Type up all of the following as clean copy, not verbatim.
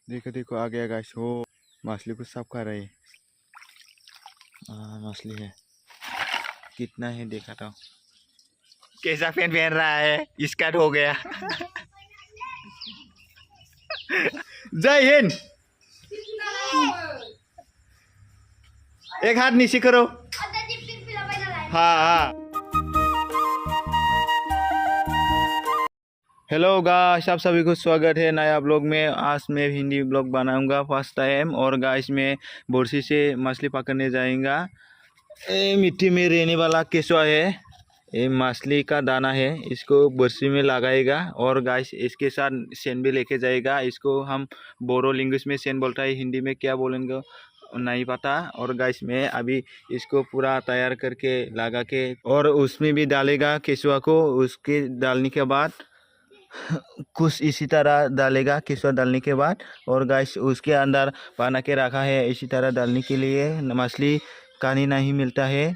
देखो देखो आ गया गाइस। हो मछली को साफ कर रहे हैं। मछली है, कितना है देखा था। कैसा पेन पहन रहा है, स्कर्ट हो गया। जय हिंद। एक हाथ नीचे करो। हाँ हाँ। हेलो गाइस, आप सभी को स्वागत है नया ब्लॉग में। आज मैं हिंदी ब्लॉग बनाऊंगा फर्स्ट टाइम। और गाइस मैं बोरसी से मछली पकड़ने जाएगा। ये मिट्टी में रहने वाला केचुआ है, ये मछली का दाना है, इसको बोरसी में लगाएगा। और गाइस इसके साथ सेन भी लेके जाएगा। इसको हम बोरो लैंग्वेज में सेन बोलता है, हिंदी में क्या बोलेंगे नहीं पता। और गाइस मैं अभी इसको पूरा तैयार करके लगा के और उसमें भी डालेगा केचुआ को। उसके डालने के बाद कुछ इसी तरह डालेगा केचुआ डालने के बाद। और गाइस उसके अंदर बना के रखा है इसी तरह डालने के लिए। मछली कहीं नहीं मिलता है,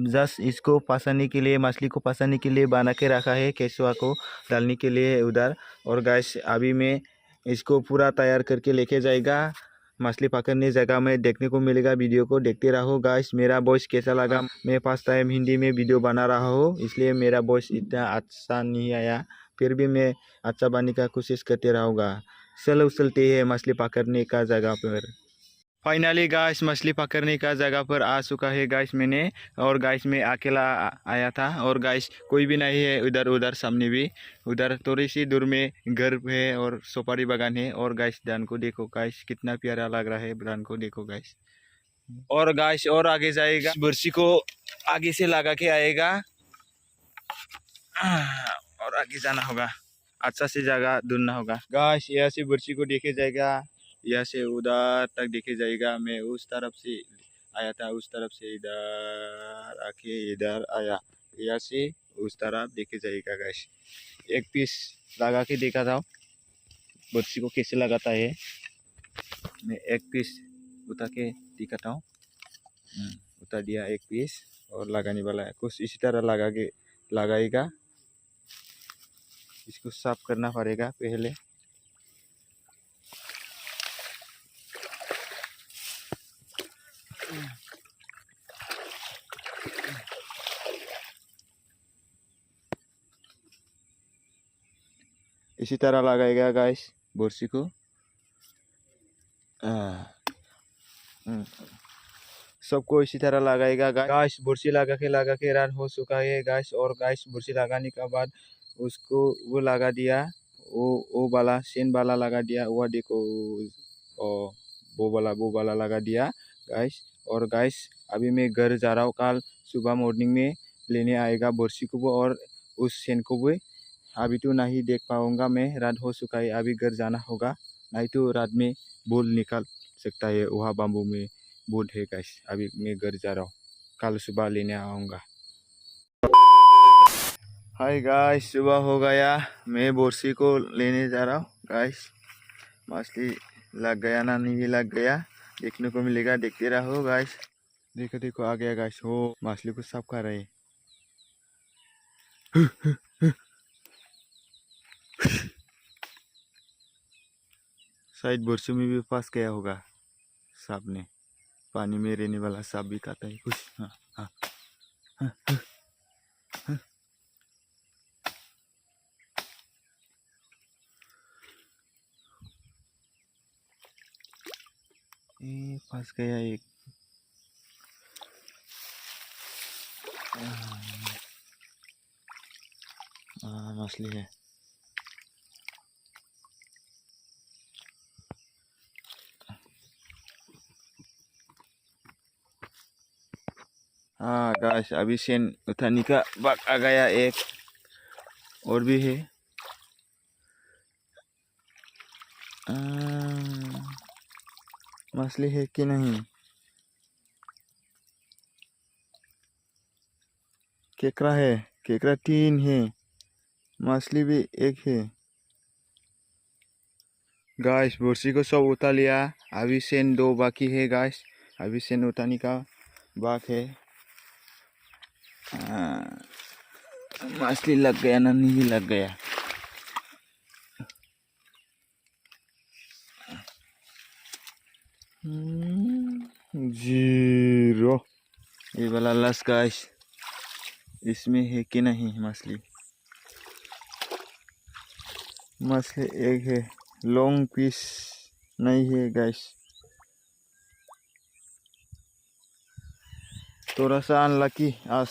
जस्ट इसको फंसाने के लिए, मछली को फंसाने के लिए बना के रखा है केचुआ को डालने के लिए उधर। और गाइस अभी मैं इसको पूरा तैयार करके लेके जाएगा मछली पकड़ने जगह में। देखने को मिलेगा, वीडियो को देखते रहो गाइस। मेरा वॉइस कैसा लगा, मैं फर्स्ट टाइम हिंदी में वीडियो बना रहा हूँ, इसलिए मेरा वॉइस इतना अच्छा नहीं आया, फिर भी मैं अच्छा बनने का कोशिश करते रहूँगा। चलो चलते हैं मछली पकड़ने का जगह पर। फाइनली गाइस मछली पकड़ने का जगह पर आ चुका है गाइस मैंने। और गाइस मैं अकेला आया था, और गाइस कोई भी नहीं है उधर। उधर सामने भी, उधर थोड़ी सी दूर में घर है और सुपारी बागान है। और गाइस धान को देखो गाइस, कितना प्यारा लग रहा है, धान को देखो गाइस। और गाइस और आगे जाएगा, बर्सी को आगे से लगा के आएगा और आगे जाना होगा, अच्छा से जगह ढूंढना होगा गाइस। यहाँ से बर्सी को देखे जाएगा, यहाँ से उधर तक देखे जाएगा। मैं उस तरफ से आया था, उस तरफ से इधर आके इधर आया, यहाँ से उस तरफ देखे जाएगा गाइस। एक पीस लगा के देखा था बर्सी को कैसे लगाता है। मैं एक पीस उठा के दिखाता हूँ। उठा दिया एक पीस, और लगाने वाला है कुछ इसी तरह लगा के लगाएगा। इसको साफ करना पड़ेगा पहले। इसी तरह लगाएगा गाइस बोरसी को। सबको इसी तरह लगाएगा गाइस। बोरसी लगा के रात हो चुका है गाइस। और गाइस बोरसी लगाने के बाद उसको वो लगा दिया, वो वाला सेन वाला लगा दिया, वो देखो। ओ वो वाला लगा दिया गाइस। और गाइस अभी मैं घर जा रहा हूँ, कल सुबह मॉर्निंग में लेने आएगा बोरसी को वो और उस सेन को भी। अभी तो नहीं देख पाऊंगा मैं, रात हो चुका है, अभी घर जाना होगा, नहीं तो रात में बोल निकाल सकता है। वहाँ बाम्बू में बोल है गाइस। अभी मैं घर जा रहा हूँ, कल सुबह लेने आऊँगा। हाय गाइस, सुबह हो गया, मैं बोरसी को लेने जा रहा हूँ गाइस। मछली लग गया ना नहीं लग गया देखने को मिलेगा, देखते रहो गाइस। देखो देखो आ गया गाइस। हो मछली को साफ कर रहे हैं। शायद बोरसी में भी फंस गया होगा सांप ने, पानी में रहने वाला सांप भी खाता है कुछ। हाँ हाँ हाँ, हाँ, हाँ। ये फंस गया एक। मछली है। हाँ गाइस अभी सेन उठाने का वक्त आ गया। एक और भी है। मछली है कि नहीं, केकड़ा है, केकड़ा तीन है, मछली भी एक है गाइस। बोरसी को सब उठा लिया, अभी सेन दो बाकी है गाइस। अभी सेन उठाने का बाक है। मछली लग गया ना नहीं लग गया। जीरो। ये वाला लास्ट गाइस, इसमें है कि नहीं मछली? मछली एक है, लॉन्ग पीस नहीं है गाइस, थोड़ा सा अनलकी आज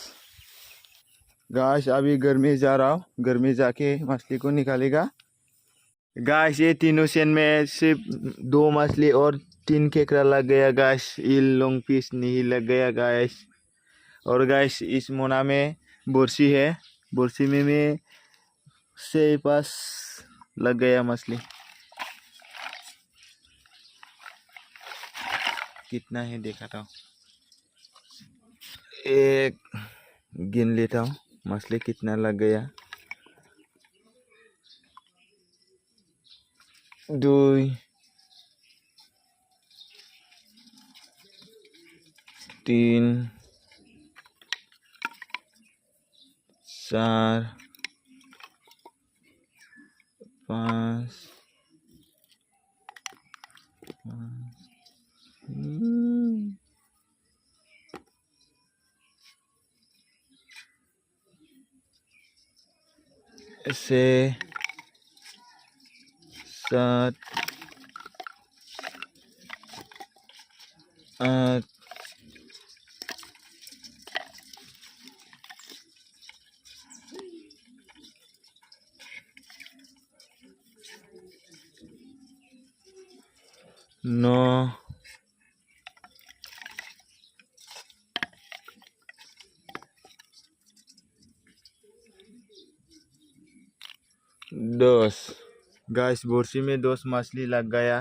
गाइस। अभी घर में जा रहा हूँ, घर में जाके मछली को निकालेगा गाइस। ये तीनों सेन में सिर्फ 2 मछली और 3 केकड़ा लग गया गाइस, ये लॉन्ग पीस नहीं लग गया गाइस। और गाइस इस मोना में बोरसी है, बोरसी में से पास लग गया मछली। कितना है देखा था, एक गिन लेता हूँ मछली कितना लग गया। 2 3 4 5 6 7 8 9 10 गाइस। बोरसी में 10 मछली लग गया,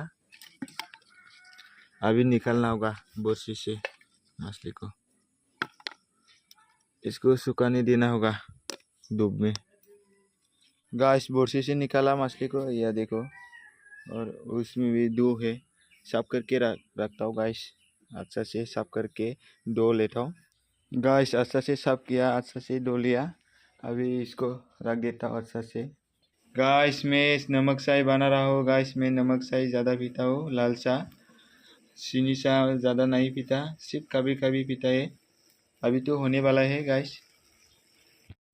अभी निकलना होगा बोरसी से मछली को, इसको सुखाने देना होगा धूप में गाइस। बोरसी से निकाला मछली को, यह देखो, और उसमें भी 2 है, साफ करके रखता हूँ गाइस, अच्छा से साफ करके धो लेता हूँ गाइस। अच्छा से साफ किया, अच्छा से धो लिया, अभी इसको रख देता हूँ अच्छा से गाइस। मैं नमक चाय बना रहा हूँ गाइस, मैं नमक चाय ज़्यादा पीता हूँ, लाल चाय, चीनी चाय ज़्यादा नहीं पीता, सिर्फ कभी कभी पीता है। अभी तो होने वाला है गाइस।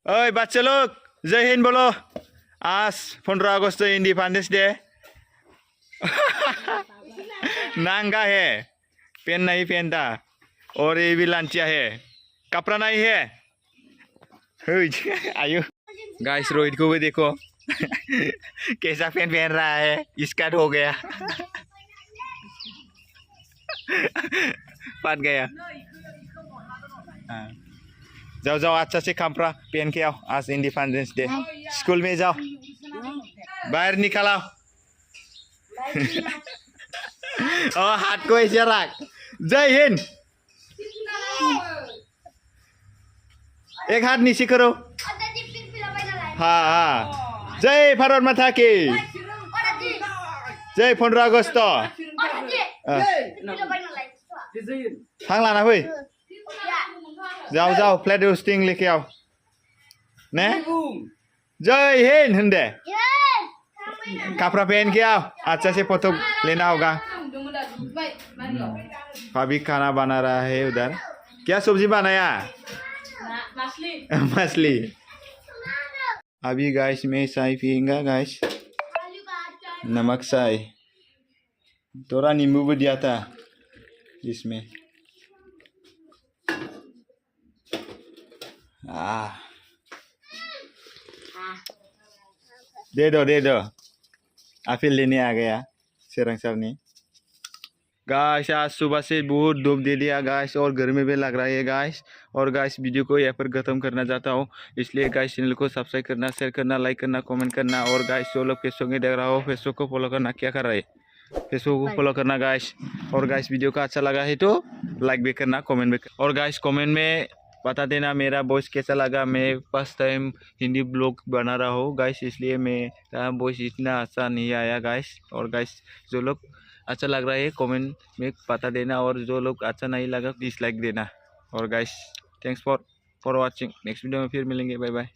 ओए बच्चे लोग, जय हिंद बोलो। आज 15 अगस्त इंडिपेंडेंस डे। नंगा है, पेन नहीं पहनता, और ये भी लांचिया है, कपड़ा नहीं है। आयु गाइस, रोहित को भी देखो कैसा पेन पहन रहा है, स्कर्ट हो गया फट गया। हाँ। जाओ जाओ, अच्छा से कपड़ा पहन के आओ, आज इंडिपेंडेंस डे। स्कूल में जाओ, बाहर निकलो। और हाथ को ऐसे रख, जय हिंद, एक हाथ नीचे करो। हाँ हाँ, जय भारत माता की, जय 15 अगस्त। थांग लाना फै, जाओ जाओ, फ्लैग होस्टिंग लेके आओ ने, जय हिंद हिंदे, कपड़ा पहन के आओ, अच्छा से फोटो लेना होगा। भाभी खाना बना रहा है उधर, क्या सब्जी बनाया? मछली। अभी गाइस मैं चाय पियेंगा गाइस, नमक चाय, थोड़ा नींबू भी दिया था इसमें। दे दो, आफिल लेने आ गया सेरंग सर ने गाइस। आज सुबह से बहुत धूप दे दिया गाइस, और गर्मी भी लग रहा है गाइस। और गाइस वीडियो को यहाँ पर खत्म करना चाहता हूँ, इसलिए गाइस चैनल को सब्सक्राइब करना, शेयर करना, लाइक करना, कमेंट करना। और गाइस जो लोग फेसबुक में देख रहा हो, फेसबुक को फॉलो करना, क्या कर रहा है, फेसबुक को फॉलो करना गाइस। और गाइस वीडियो का अच्छा लगा है तो लाइक भी करना, कमेंट भी करना। और गाइस कमेंट में बता देना मेरा वॉइस कैसा लगा। मैं फर्स्ट टाइम हिंदी ब्लॉग बना रहा हूँ गाइस, इसलिए मेरा वॉइस इतना अच्छा नहीं आया गाइस। और गाइस जो लोग अच्छा लग रहा है कमेंट में बता देना, और जो लोग अच्छा नहीं लगा डिसलाइक देना। और guys thanks for watching, next video में फिर मिलेंगे, बाय बाय।